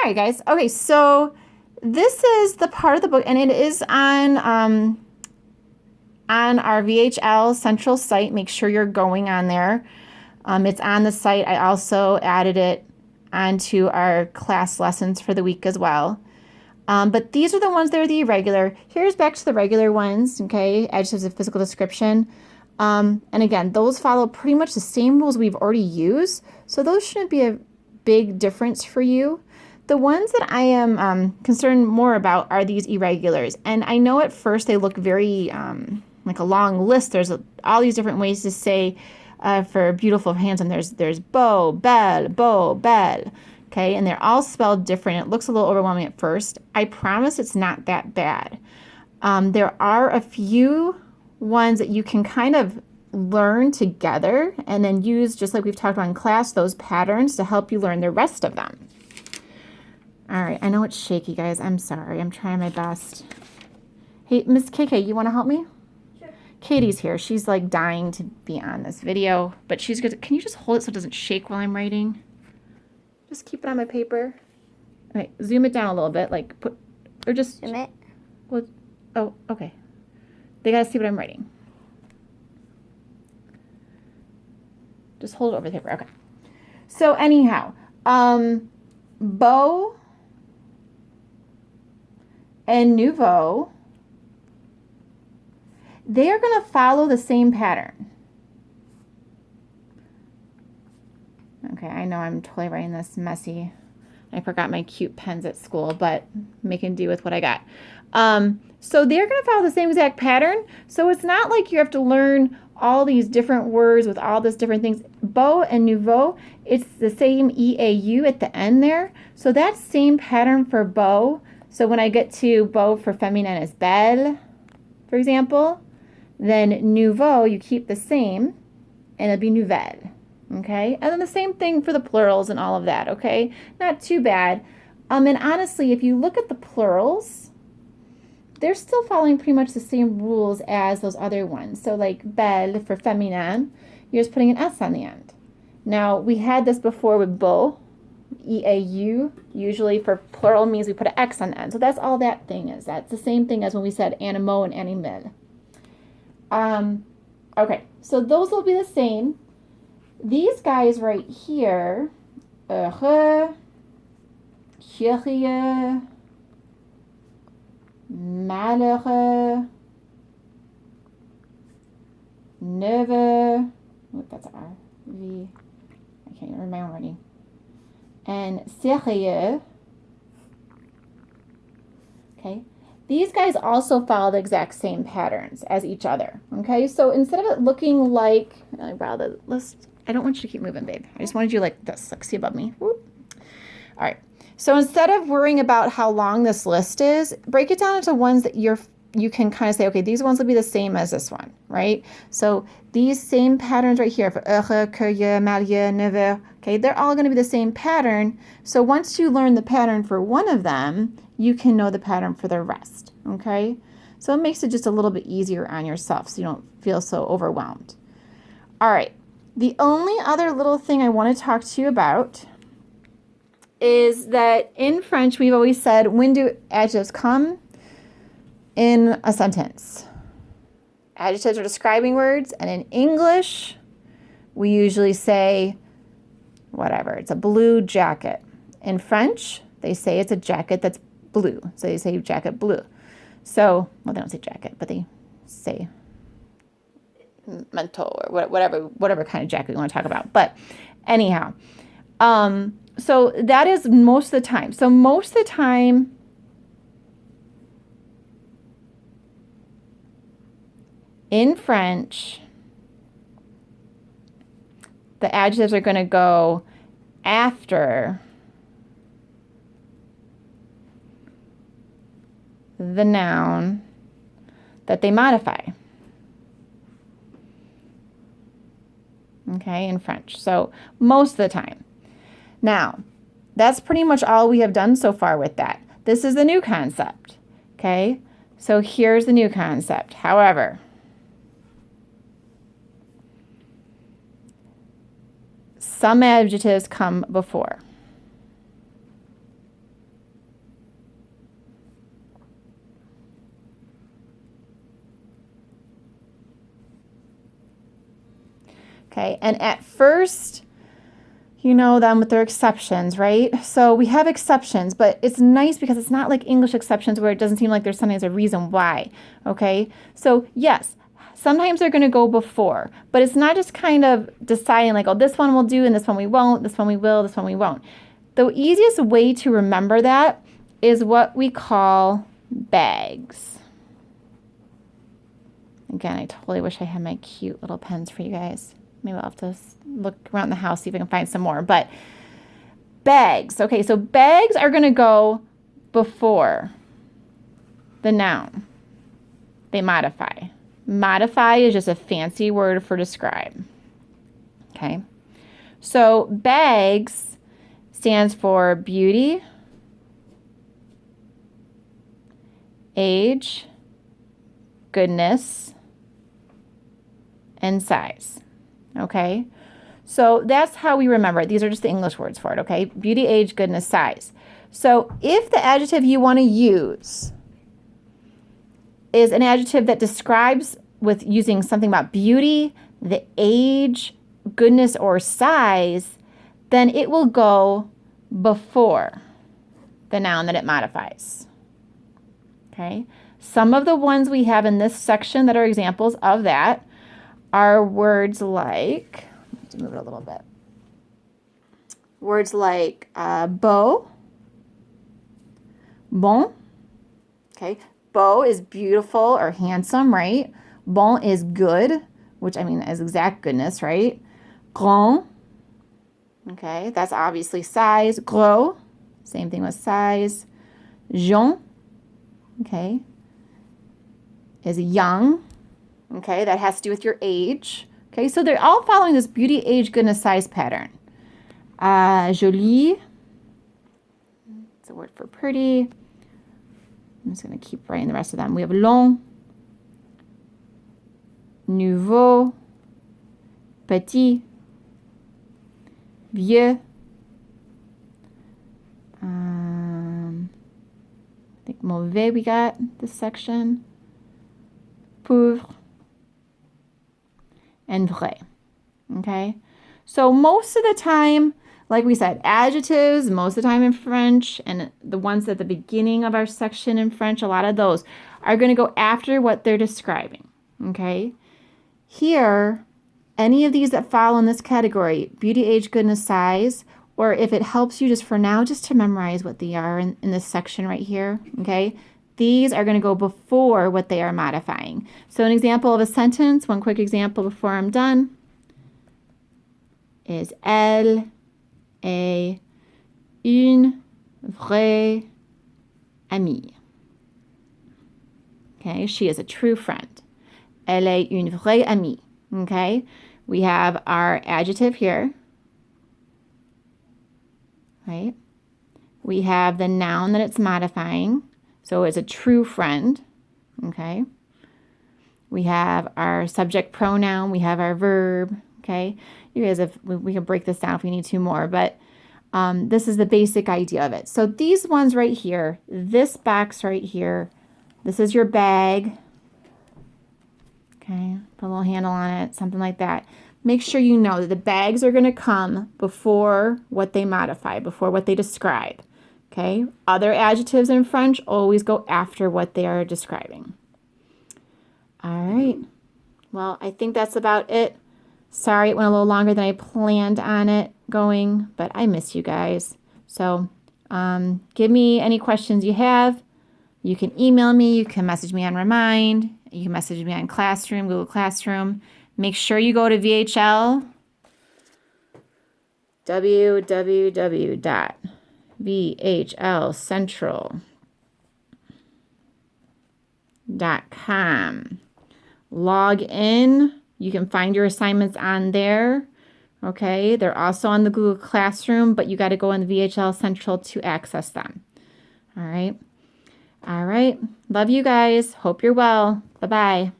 right, guys. Okay, so this is the part of the book, and it is on our VHL Central site. Make sure you're going on there. It's on the site. I also added it onto our class lessons for the week as well. But these are the ones that are the irregular. Here's back to the regular ones, okay? Adjectives of physical description. And again, those follow pretty much the same rules we've already used. So those shouldn't be a big difference for you. The ones that I am concerned more about are these irregulars. And I know at first they look very like a long list. There's all these different ways to say for beautiful handsome. There's beau, belle. Okay, and they're all spelled different. It looks a little overwhelming at first. I promise it's not that bad. There are a few ones that you can kind of learn together and then use, just like we've talked about in class, those patterns to help you learn the rest of them. All right, I know it's shaky, guys. I'm sorry. I'm trying my best. Hey, Miss KK, you want to help me? Sure. Katie's here. She's like dying to be on this video, but she's good. Can you just hold it so it doesn't shake while I'm writing? Just keep it on my paper. Okay, zoom it down a little bit, like put, or just. Zoom it. Well, oh, okay. They gotta see what I'm writing. Just hold it over the paper. Okay. So anyhow, beau and nouveau, they are going to follow the same pattern. Okay, I know I'm totally writing this messy. I forgot my cute pens at school, but making do with what I got. So they're going to follow the same exact pattern. So it's not like you have to learn all these different words with all these different things. Beau and nouveau, it's the same EAU at the end there. So that same pattern for beau. So when I get to beau for feminine as belle, for example, then nouveau, you keep the same, and it'll be nouvelle. Okay, and then the same thing for the plurals and all of that, okay? Not too bad. And honestly, if you look at the plurals, they're still following pretty much the same rules as those other ones. So like belle for feminine, you're just putting an S on the end. Now, we had this before with beau, EAU. Usually for plural means we put an X on the end. So that's all that thing is. That's the same thing as when we said animaux and animal. Okay, so those will be the same. These guys right here, heureux, curieux, malheureux, nerveux, that's R, V, I can't remember my own writing, and sérieux, okay? These guys also follow the exact same patterns as each other, okay? So instead of it looking like, I borrow the list. I don't want you to keep moving, babe. I just wanted you like this, like see above me. Whoop. All right. So instead of worrying about how long this list is, break it down into ones that you can kind of say, okay, these ones will be the same as this one, right? So these same patterns right here for heureux, curieux, malheureux, nerveux, okay, they're all going to be the same pattern. So once you learn the pattern for one of them, you can know the pattern for the rest, okay? So it makes it just a little bit easier on yourself so you don't feel so overwhelmed. All right. The only other little thing I want to talk to you about is that in French, we've always said, when do adjectives come in a sentence? Adjectives are describing words, and in English, we usually say, whatever, it's a blue jacket. In French, they say it's a jacket that's blue. So they say jacket bleu. So, well, they don't say jacket, but they say manteau or whatever kind of jacket you want to talk about. But anyhow, so that is most of the time. So most of the time, in French, the adjectives are going to go after the noun that they modify. Okay, in French. So most of the time. Now, that's pretty much all we have done so far with that. This is the new concept. Okay, so here's the new concept. However, some adjectives come before. Okay, and at first, you know them with their exceptions, right? So we have exceptions, but it's nice because it's not like English exceptions where it doesn't seem like there's sometimes a reason why, okay? So yes, sometimes they're going to go before, but it's not just kind of deciding like, oh, this one we'll do and this one we won't, this one we will, this one we won't. The easiest way to remember that is what we call bags. Again, I totally wish I had my cute little pens for you guys. Maybe I'll have to look around the house, see if I can find some more. But bags. Okay, so bags are going to go before the noun. They modify. Modify is just a fancy word for describe. Okay, so bags stands for beauty, age, goodness, and size. Okay, so that's how we remember it. These are just the English words for it, okay? Beauty, age, goodness, size. So if the adjective you want to use is an adjective that describes with using something about beauty, the age, goodness, or size, then it will go before the noun that it modifies. Okay? Some of the ones we have in this section that are examples of that are words like, let's move it a little bit. Words like beau, bon. Okay, beau is beautiful or handsome, right? Bon is good, which I mean is exact goodness, right? Grand, okay, that's obviously size. Gros, same thing with size. Jeune, okay, is young. Okay, that has to do with your age. Okay, so they're all following this beauty, age, goodness, size pattern. Jolie, it's a word for pretty. I'm just going to keep writing the rest of them. We have long, nouveau, petit, vieux. I think mauvais we got this section. Pauvre. And vrai. Okay, so most of the time, like we said, adjectives, most of the time in French, and the ones at the beginning of our section in French, a lot of those are going to go after what they're describing. Okay, here, any of these that fall in this category, beauty, age, goodness, size, or if it helps you just for now, just to memorize what they are in this section right here. Okay, these are going to go before what they are modifying. So an example of a sentence, one quick example before I'm done, is elle est une vraie amie. Okay, she is a true friend. Elle est une vraie amie. Okay, we have our adjective here, right? We have the noun that it's modifying. So it's a true friend, okay? We have our subject pronoun. We have our verb, okay? You guys, we can break this down if we need to more, but this is the basic idea of it. So these ones right here, this box right here, this is your bag, okay? Put a little handle on it, something like that. Make sure you know that the bags are going to come before what they modify, before what they describe. Okay, other adjectives in French always go after what they are describing. All right, well, I think that's about it. Sorry it went a little longer than I planned on it going, but I miss you guys. So give me any questions you have. You can email me, you can message me on Remind, you can message me on Classroom, Google Classroom. Make sure you go to VHL, www.vhlcentral.com. Log in. You can find your assignments on there. Okay, they're also on the Google Classroom, but you got to go in the VHL Central to access them. All right. Love you guys. Hope you're well. Bye-bye.